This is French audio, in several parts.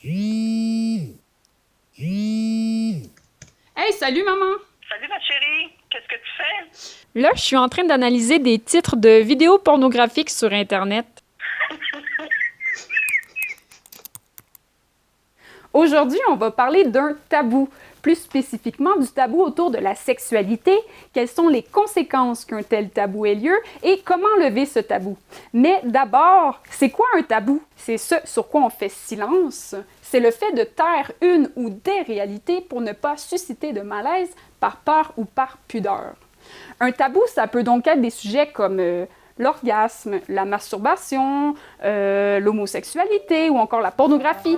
Hey, salut maman! Salut ma chérie, qu'est-ce que tu fais? Là, je suis en train d'analyser des titres de vidéos pornographiques sur Internet. Aujourd'hui, on va parler d'un tabou, plus spécifiquement du tabou autour de la sexualité, quelles sont les conséquences qu'un tel tabou ait lieu et comment lever ce tabou. Mais d'abord, c'est quoi un tabou? C'est ce sur quoi on fait silence. C'est le fait de taire une ou des réalités pour ne pas susciter de malaise par peur ou par pudeur. Un tabou, ça peut donc être des sujets comme l'orgasme, la masturbation, l'homosexualité ou encore la pornographie.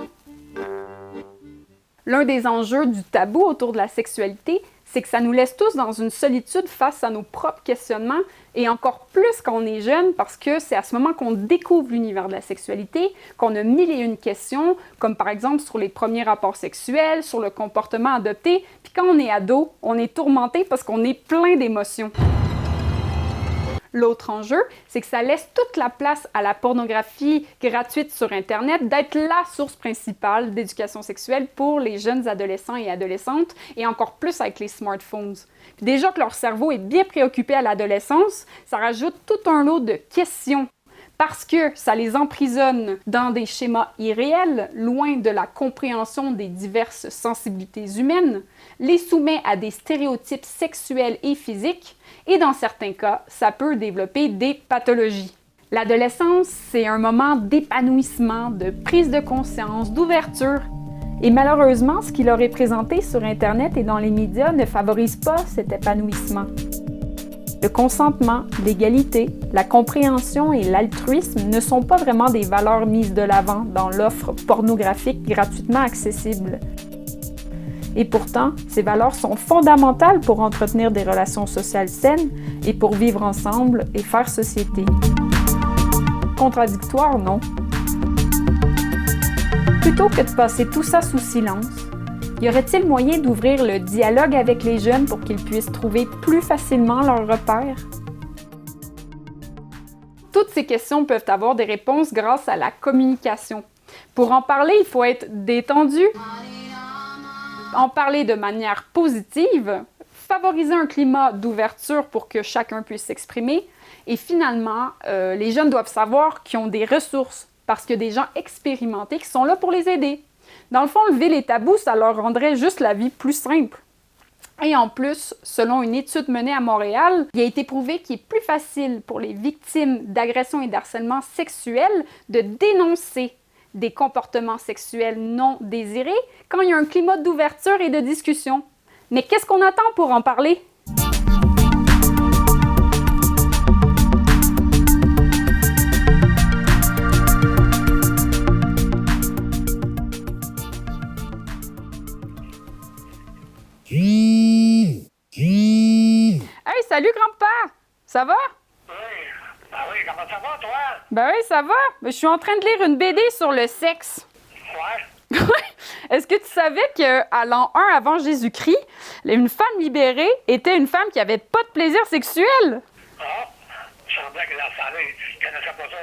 L'un des enjeux du tabou autour de la sexualité, c'est que ça nous laisse tous dans une solitude face à nos propres questionnements, et encore plus quand on est jeune, parce que c'est à ce moment qu'on découvre l'univers de la sexualité, qu'on a mille et une questions, comme par exemple sur les premiers rapports sexuels, sur le comportement adopté, puis quand on est ado, on est tourmenté parce qu'on est plein d'émotions. L'autre enjeu, c'est que ça laisse toute la place à la pornographie gratuite sur Internet d'être la source principale d'éducation sexuelle pour les jeunes adolescents et adolescentes, et encore plus avec les smartphones. Puis déjà que leur cerveau est bien préoccupé à l'adolescence, ça rajoute tout un lot de questions. Parce que ça les emprisonne dans des schémas irréels, loin de la compréhension des diverses sensibilités humaines, les soumet à des stéréotypes sexuels et physiques, et dans certains cas, ça peut développer des pathologies. L'adolescence, c'est un moment d'épanouissement, de prise de conscience, d'ouverture. Et malheureusement, ce qui leur est présenté sur Internet et dans les médias ne favorise pas cet épanouissement. Le consentement, l'égalité, la compréhension et l'altruisme ne sont pas vraiment des valeurs mises de l'avant dans l'offre pornographique gratuitement accessible. Et pourtant, ces valeurs sont fondamentales pour entretenir des relations sociales saines et pour vivre ensemble et faire société. Contradictoire, non? Plutôt que de passer tout ça sous silence, y aurait-il moyen d'ouvrir le dialogue avec les jeunes pour qu'ils puissent trouver plus facilement leurs repères? Toutes ces questions peuvent avoir des réponses grâce à la communication. Pour en parler, il faut être détendu, en parler de manière positive, favoriser un climat d'ouverture pour que chacun puisse s'exprimer, et finalement, les jeunes doivent savoir qu'ils ont des ressources parce qu'il y a des gens expérimentés qui sont là pour les aider. Dans le fond, lever les tabous, ça leur rendrait juste la vie plus simple. Et en plus, selon une étude menée à Montréal, il a été prouvé qu'il est plus facile pour les victimes d'agressions et d'harcèlement sexuel de dénoncer des comportements sexuels non désirés quand il y a un climat d'ouverture et de discussion. Mais qu'est-ce qu'on attend pour en parler? Hey, salut grand-papa! Ça va? Oui. Ah oui, comment ça va, toi? Ben oui, ça va. Je suis en train de lire une BD sur le sexe. Ouais. Est-ce que tu savais qu'à l'an 1 avant Jésus-Christ, une femme libérée était une femme qui avait pas de plaisir sexuel? Ah, il semblait que la salée, je connaissais pas ça.